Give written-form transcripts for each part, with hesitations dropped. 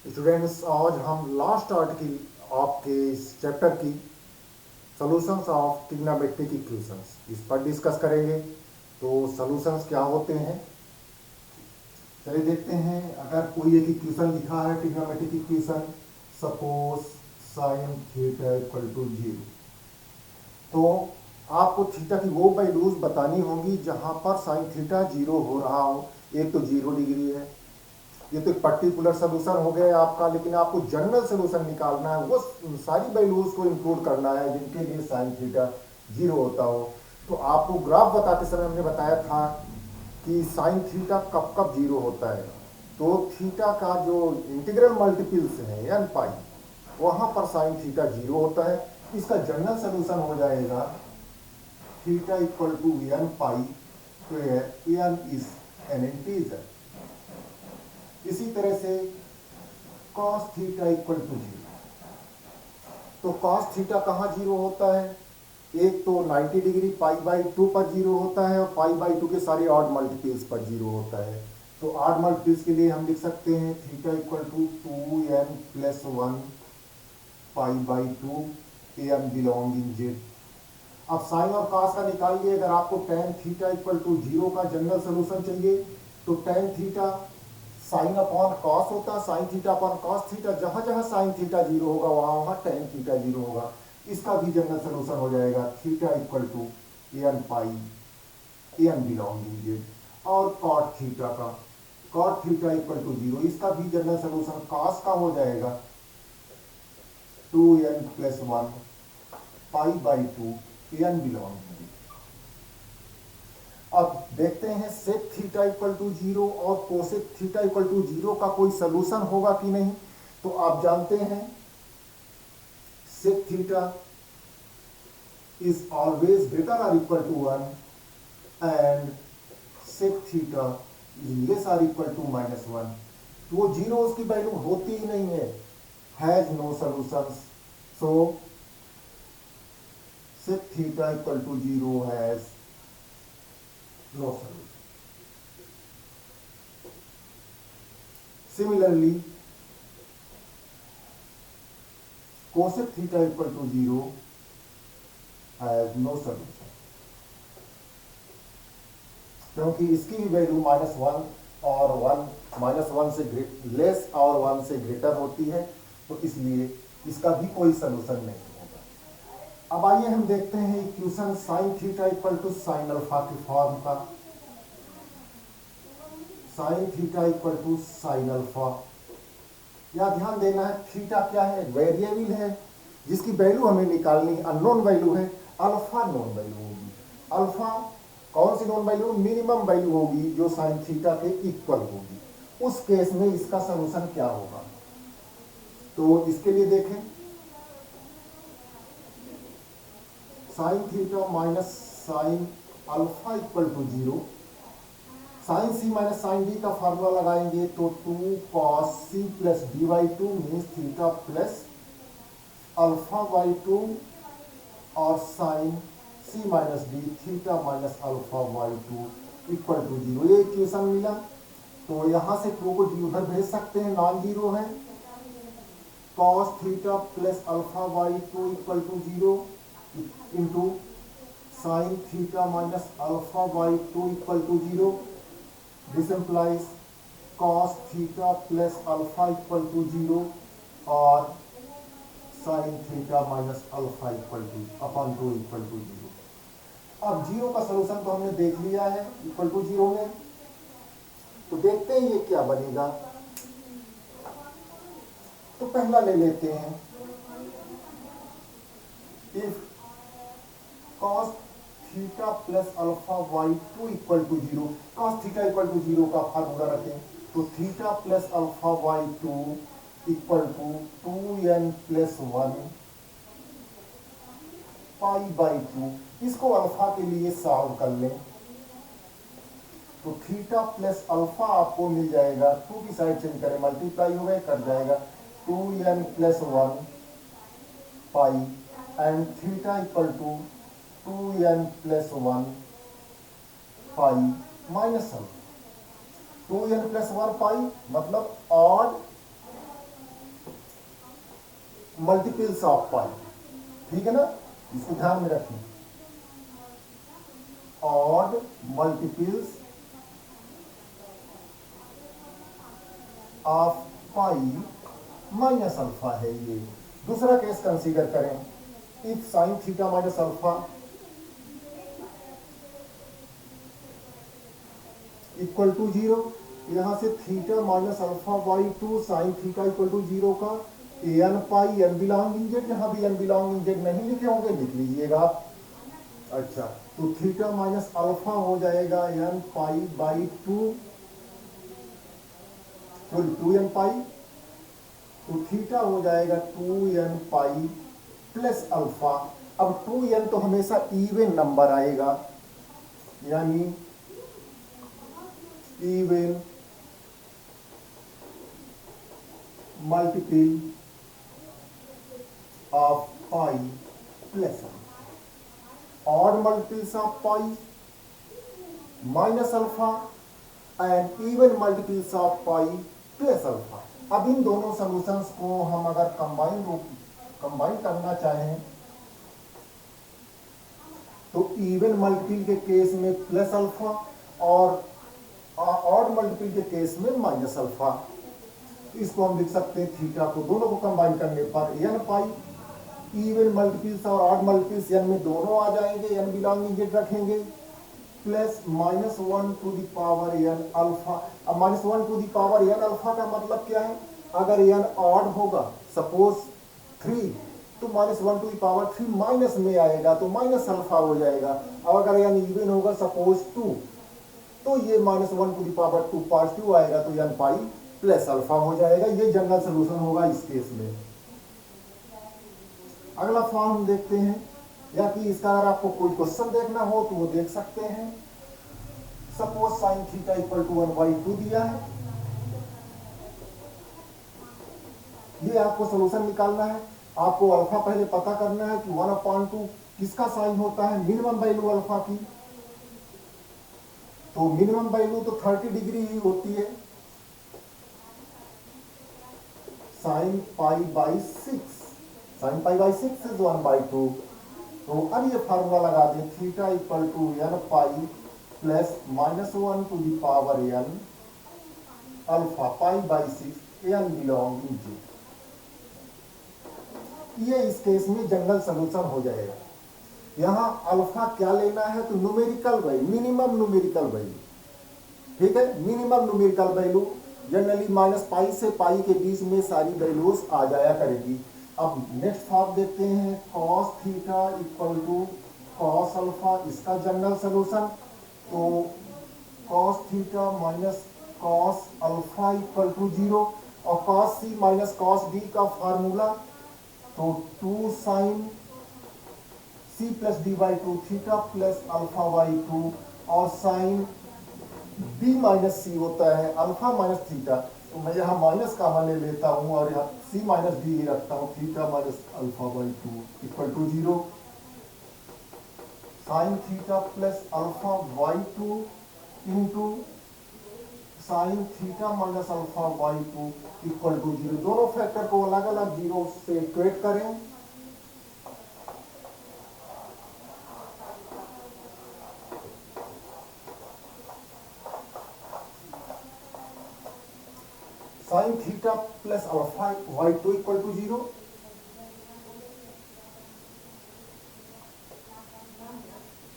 Students, आज हम last article आपके इस चैप्टर की सॉल्यूशंस ऑफ ट्रिग्नोमेट्रिक इक्वेशंस इस पर डिस्कस करेंगे। तो सॉल्यूशंस क्या होते हैं, चलिए देखते हैं। अगर कोई एक इक्वेशन लिखा है trigonometric equation, suppose sine theta equal to zero, तो आपको थीटा की वो वैल्यूज बतानी होंगी जहां पर साइन थीटा जीरो हो रहा हो। एक तो 0 डिग्री है, ये तो एक पर्टिकुलर सोल्यूशन हो गया आपका, लेकिन आपको जनरल सोल्यूशन निकालना है, वो सारी वैल्यूज को इंक्लूड करना है जिनके लिए साइन थीटा जीरो होता हो। तो आपको ग्राफ बताते समय हमने बताया था कि साइन थीटा कब कब जीरो होता है। तो थीटा का जो इंटीग्रल मल्टीपल्स है एन पाई, वहां पर साइन थीटा जीरो होता है। इसका जनरल सोल्यूशन हो जाएगा theta equal to n pi, where n is an integer. इसी तरह से cos theta equal to zero, तो cos थीटा कहाँ जीरो होता है? एक तो 90 डिग्री पाई बाई टू पर जीरो होता है, और पाई बाई टू के सारे ऑड मल्टीपल्स पर जीरो होता है। तो ऑड मल्टीपल्स के लिए हम लिख सकते हैं theta equal to 2n+1 pi by two, n belong in z. अब साइन और cos का निकालिए। अगर आपको tan theta equal to zero का जनरल सोल्यूशन चाहिए, तो tan theta sine upon cos होता है, sine theta upon cos theta, जहां जहां साइन थीटा जीरो होगा वहां वहां टेन थीटा जीरो होगा। इसका भी जनरल सोल्यूशन हो जाएगा theta equal to n pi, n belonging Z. और कॉट थीटा का, cot theta equal to zero, इसका भी जनरल सोल्यूशन कॉस का हो जाएगा 2n+1 pi by two, n belonging. अब देखते हैं sec theta equal to zero और cosec theta equal to zero का कोई सोल्यूशन होगा कि नहीं। तो आप जानते हैं sec theta is always greater और equal to 1 and sec theta is less और इक्वल टू -1। तो वो जीरो उसकी वैल्यू होती ही नहीं है, has no solution. So sec theta equal to zero has no solution. Similarly, cosec theta equal to 0 has no solution, क्योंकि इसकी भी वैल्यू -1 और 1, -1 से लेस और 1 से ग्रेटर होती है, तो इसलिए इसका भी कोई सोल्यूशन नहीं होगा। अब आइए हम देखते हैं equation sine theta equal to sine alpha की फॉर्म का। Sine theta equal to sine alpha, यह ध्यान देना है थीटा क्या है, वेरिएबल है जिसकी वैल्यू हमें निकालनी, अननोन वैल्यू है। अल्फा नोन वैल्यू होगी। अल्फा कौन सी नोन वैल्यू? मिनिमम वैल्यू होगी जो साइन थीटा के इक्वल होगी। उस केस में इसका सलूशन क्या होगा? तो इसके लिए देखें, sine theta minus sine alpha equal to zero. Sine c minus sine d का फार्मूला लगाएंगे तो 2 cos c plus D by two means theta plus alpha by two, और sine c minus d theta minus alpha by two equal to zero. ये equation मिला, तो यहां से to को उधर भेज सकते हैं, नॉन जीरो है। Cos theta plus alpha by two equal to zero into sine theta minus alpha by two equal to zero. This implies cos theta plus alpha equal to zero और sine theta minus alpha equal to upon two equal to zero. अब zero का solution तो हमने देख लिया है equal to zero में, तो देखते हैं ये क्या बनेगा। तो पहला ले लेते हैं, if cos theta plus alpha by two equal to zero, cos theta equal to zero का फार्मूला रखें, तो theta plus alpha by two equal to 2n+1 pi by two. इसको अल्फा के लिए सॉल्व कर लें, तो थीटा प्लस अल्फा आपको मिल जाएगा, टू की साइड चेंज करें, मल्टीप्लाई हो गए, कट जाएगा 2n+1 pi and theta equal to 2n+1 pi minus alpha. 2n+1 pi मतलब ऑड मल्टीपल्स ऑफ पाई, ठीक है ना, इसको ध्यान में रखें, odd multiples of pi minus alpha है ये। दूसरा केस कंसीडर करें, if sine theta minus alpha equal to 0, यहां से theta minus alpha by 2 sine theta equal to 0 का n pi n belong in z, यहां भी एन बिलोंग इन जेड नहीं लिखे होंगे, लिख लीजिएगा आप। अच्छा, तो थीटा माइनस अल्फा हो जाएगा n pi by 2, sorry 2n pi, तो थीटा हो जाएगा 2n पाई प्लस अल्फा। अब 2n तो हमेशा इवन नंबर आएगा, यानी even multiple of pi plus alpha, odd multiples of pi minus alpha and even multiples of pi plus alpha. अब इन दोनों सॉल्यूशंस को हम अगर कंबाइन करना चाहें तो इवन मल्टीपल के केस में प्लस अल्फा और ऑड मल्टीपल के केस में माइनस अल्फा। इसको हम लिख सकते हैं थीटा को दोनों को कंबाइन करने पर एन पाई, इवन मल्टीपल्स और ऑड मल्टीपल्स एन में दोनों आ जाएंगे, एन बिलोंगिंग जेड रखेंगे, plus -1 to the power n alpha. अब -1 to the power n alpha का मतलब क्या है, अगर एन ऑड होगा सपोज 3, तो -1 टू द पावर 3 माइनस में आएगा तो माइनस अल्फा हो जाएगा। अब अगर एन इवन होगा सपोज 2, तो ये -1 टू द पावर 2 पॉजिटिव आएगा तो एन पाई प्लस अल्फा हो जाएगा। ये जनरल सोल्यूशन होगा इस केस में। अगला फॉर्म देखते हैं, या कि इसका अगर आपको कोई क्वेश्चन देखना हो तो वो देख सकते हैं। Suppose sine theta equal to 1/2 दिया है, ये आपको सोल्यूशन निकालना है। आपको अल्फा पहले पता करना है कि 1/2 किसका साइन होता है, मिनिमम वैल्यू अल्फा की। तो मिनिमम वैल्यू तो 30 डिग्री ही होती है, sine pi by 6, sine pi by 6 is 1/2। तो अब ये फार्मूला लगा दें, theta equal to n pi plus -1 to the power n alpha pi by 6 n belong in Z. ये इस केस में जनरल सोल्यूशन हो जाएगा। यहां अल्फा क्या लेना है, तो numerical value, minimum numerical value, ठीक है, मिनिमम न्यूमेरिकल वैल्यू जनरली -पाई से पाई के बीच में सारी वैल्यूज आ जाया करेगी। अब नेक्स्ट फॉर्म देखते हैं, cos theta equal to cos alpha, इसका जनरल सोल्यूशन। तो cos theta minus cos alpha equal to 0, और cos c minus cos d का फार्मूला, तो 2 sine c plus D by 2 theta plus alpha by 2, और sign b minus सी होता है alpha minus theta. तो मैं यहाँ माइनस का ले लेता हूँ और यहाँ c माइनस डी ही रखता हूँ, theta minus alpha by 2 equal to 0, sine theta plus alpha by 2 into sine theta minus alpha by 2 equal to 0। दोनों फैक्टर को अलग अलग जीरो से इक्वेट करें, sine theta plus alpha by 2 equal to 0,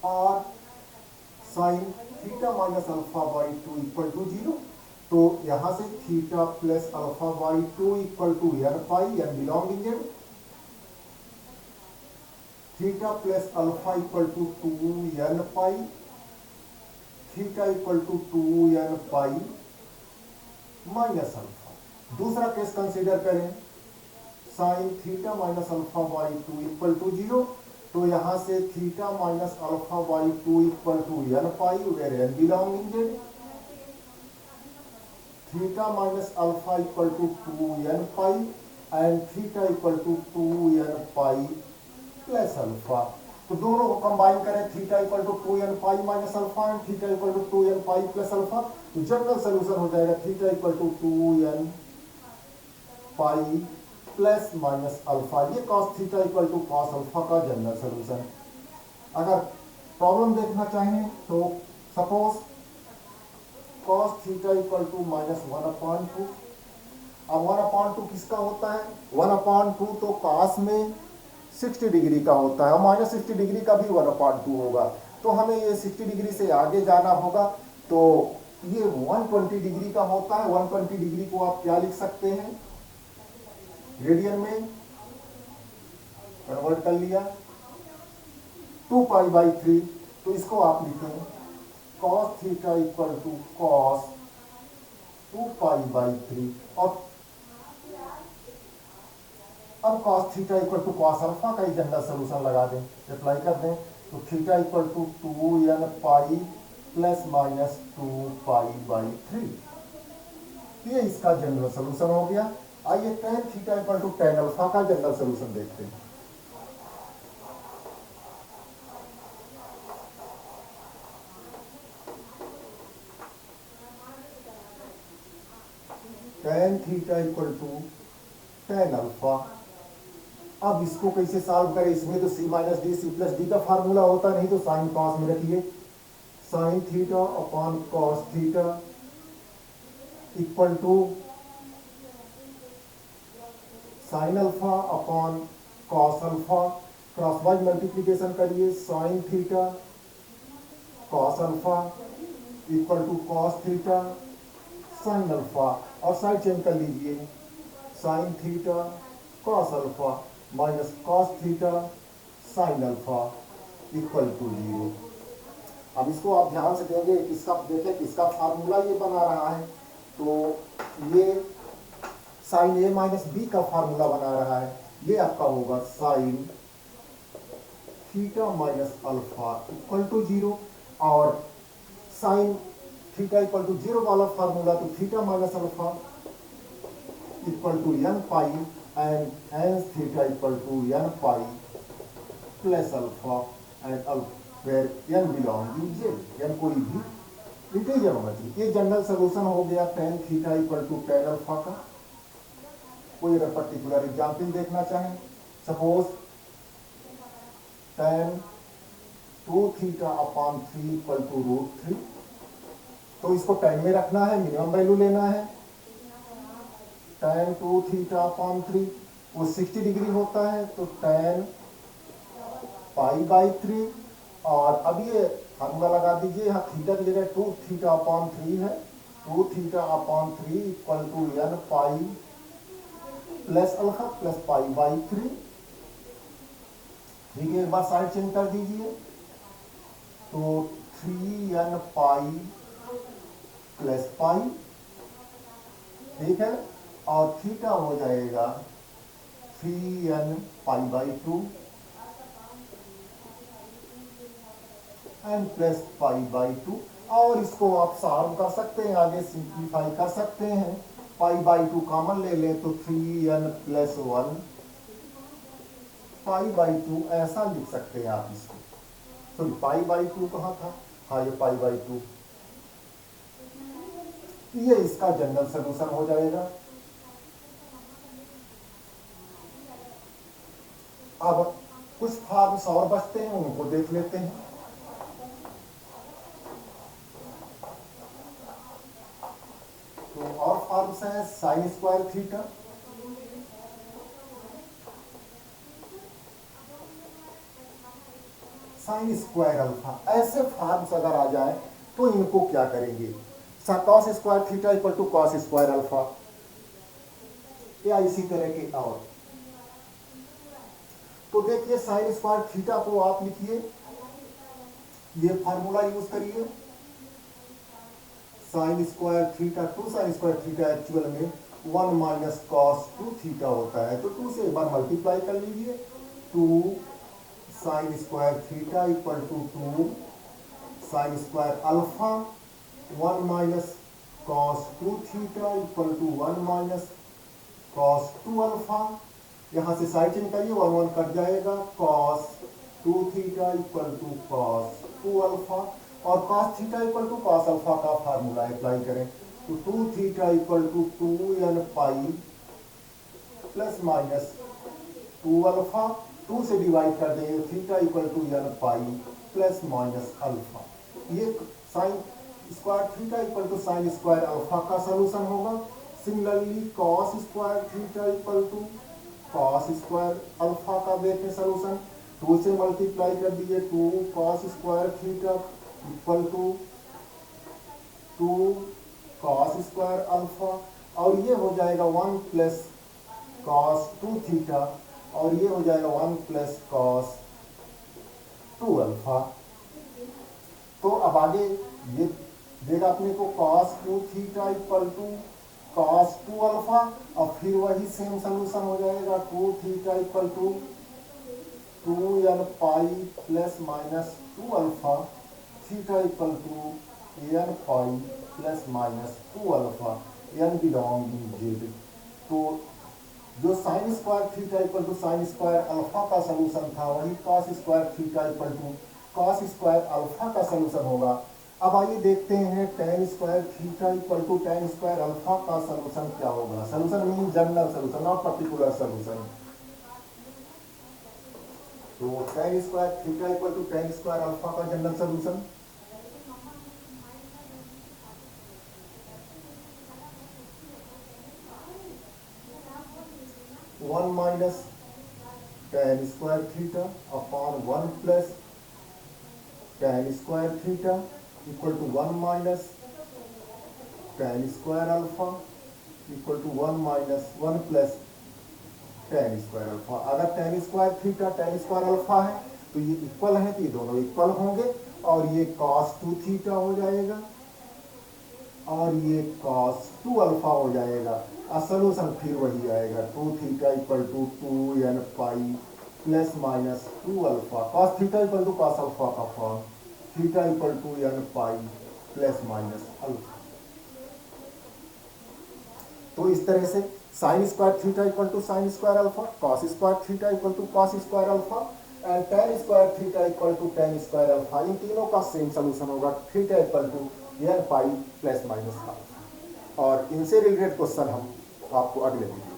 और sine theta minus alpha by 2 equal to 0। तो यहां से theta plus alpha by 2 equal to n pi, n belong in Z, theta plus alpha equal to 2n pi, theta equal to 2n pi minus alpha. दूसरा case consider करें, sine theta minus alpha by 2 equal to 0, तो यहां से theta minus alpha by 2 equal to n pi, where n belong in Z, theta minus alpha equal to 2n pi and theta equal to 2n pi plus alpha. तो दोनों को combine करें, theta equal to 2n pi minus alpha and theta equal to 2n pi plus alpha, तो general solution हो जाएगा theta equal to 2n pi plus minus alpha, ये cos theta equal to cos alpha का general solution. अगर problem देखना चाहें तो suppose cos theta equal to minus 1/2। अब 1/2 किसका होता है? 1/2 तो कॉस में 60 डिग्री का होता है और माइनस 60 डिग्री का भी 1/2 होगा। तो हमें ये 60 डिग्री से आगे जाना होगा, तो ये 120 डिग्री का होता है। 120 डिग्री को आप क्या लिख सकते हैं? रेडियन में कन्वर्ट कर लिया, 2π/3। तो इसको आप लिखें cos theta equal to cos 2π/3। और अब cos theta equal to cos alpha का ही जनरल सोल्यूशन लगा दें, अप्लाई कर दें, तो theta equal to 2n plus minus 2π/3। ये इसका जनरल सोल्यूशन हो गया। आइए tan theta equal to tan alpha का जनरल सोल्यूशन देखते हैं। tan theta equal to tan alpha. अब इसको कैसे सॉल्व करें? इसमें तो c minus d c plus d का फार्मूला होता, नहीं तो साइन कॉस में रखिए। Sine theta upon cos theta equal to sine alpha upon cos alpha. Cross wise multiplication करिए, sine theta cos alpha equal to cos theta sine alpha, और side change कर लीजिए, sine theta cos alpha minus cos theta sine alpha equal to 0। अब इसको आप ध्यान से देंगे, किसका देखें किसका फार्मूला ये बना रहा है, तो ये साइन ए माइनस बी का फार्मूला बना रहा है। ये आपका होगा sine theta minus alpha equal to 0, और साइन थीटा इक्वल टू 0 वाला फार्मूला तो theta minus alpha equal to n pi and hence theta equal to n pi plus alpha and where n belong to z, n कोई भी integer होना चाहिए। ये general solution हो गया tan theta equal to tan alpha का। कोई अगर पर्टिकुलर एग्जाम्पल देखना चाहें, suppose tan 2 theta upon 3 equal to √3, तो इसको tan में रखना है, मिनिमम वैल्यू लेना है। tan 2 थीटा अपॉन 3 वो 60 डिग्री होता है, तो tan π/3। और अब ये फार्मूला लगा दीजिए, यहाँ थीटा की जगह 2 थीटा अपॉन 3 है, 2 theta upon 3 equal to n pi plus alpha plus π/3। ठीक है, एक बार साइड चेंज कर दीजिए, तो 3n पाई प्लस पाई, ठीक है, और थीटा हो जाएगा 3n π/2 एंड प्लस π/2। और इसको आप सॉल्व कर सकते हैं, आगे सिंप्लीफाई कर सकते हैं। π/2 कॉमन ले लें तो 3n प्लस 1 π/2 ऐसा लिख सकते हैं आप इसको। सॉरी, π/2 कहाँ था? हाँ, ये π/2। ये इसका जनरल सोल्यूशन हो जाएगा। अब कुछ फॉर्म्स और बचते हैं, उनको देख लेते हैं। तो और फॉर्म्स हैं sine square theta, sine square alpha. ऐसे फॉर्म्स अगर आ जाए तो इनको क्या करेंगे? Cos square theta equal to cos square alpha, या इसी तरह के और। तो देखिए, साइन स्क्वायर थीटा को आप लिखिए, ये फार्मूला यूज करिए, sign square theta 2 sine square theta actual में 1 माइनस कॉस 2 थीटा होता है, तो 2 से एक बार मल्टीप्लाई कर लीजिए, 2 sine square theta equal to 2 sine square alpha 1 minus cos 2 theta equal to 1 minus cos 2 alpha. यहाँ से साइड चेंज करिए, 1 1 कट जाएगा, cos 2 theta equal to cos 2 alpha, और cos theta equal to cos alpha का formula apply करें, तो 2 theta equal to 2n pi plus minus 2 alpha, 2 से divide कर देंगे theta equal to n pi plus minus alpha. ये sine square theta equal to sine square alpha का solution होगा। Similarly cos square theta equal to cos square alpha का देखें solution, 2 से multiply कर दिए 2 cos square theta equal to 2 cos square alpha, और ये हो जाएगा 1 प्लस कॉस 2 थीटा, और ये हो जाएगा 1 प्लस कॉस 2 अल्फा। तो अब आगे ये देगा अपने को cos 2 theta equal to cos 2 alpha, और फिर वही सेम सलूशन हो जाएगा 2 theta equal to 2n pi plus minus 2 alpha, theta equal to n pi plus minus 2 alpha, n belonging Z. तो जो sine square theta equal to sine square alpha का solution था, वही cos square theta equal to cos square alpha का solution होगा। अब आइए देखते हैं ten square theta equal to tan square alpha का सलूशन क्या होगा। Solution mean general solution, not particular solution. तो tan square theta equal to tan square alpha का general solution, one minus tan square theta upon 1 plus tan square theta equal to 1 minus tan square alpha equal to 1 minus 1 plus tan square alpha. अगर tan square theta tan square alpha है तो ये equal है, तो ये दोनों equal होंगे, और ये कॉस 2 थीटा हो जाएगा और ये कॉस 2 अल्फा हो जाएगा। और सलूशन फिर वही आएगा 2 theta equal to 2n pi plus minus 2 alpha, cos theta equal to cos alpha का form, theta equal to n pi plus minus alpha. तो इस तरह से sine square theta equal to sine square alpha, cos square theta equal to cos square alpha, and tan square theta equal to tan square alpha, इन तीनों का same solution होगा theta equal to n pi plus minus alpha. और इनसे related question हम आपको अगले video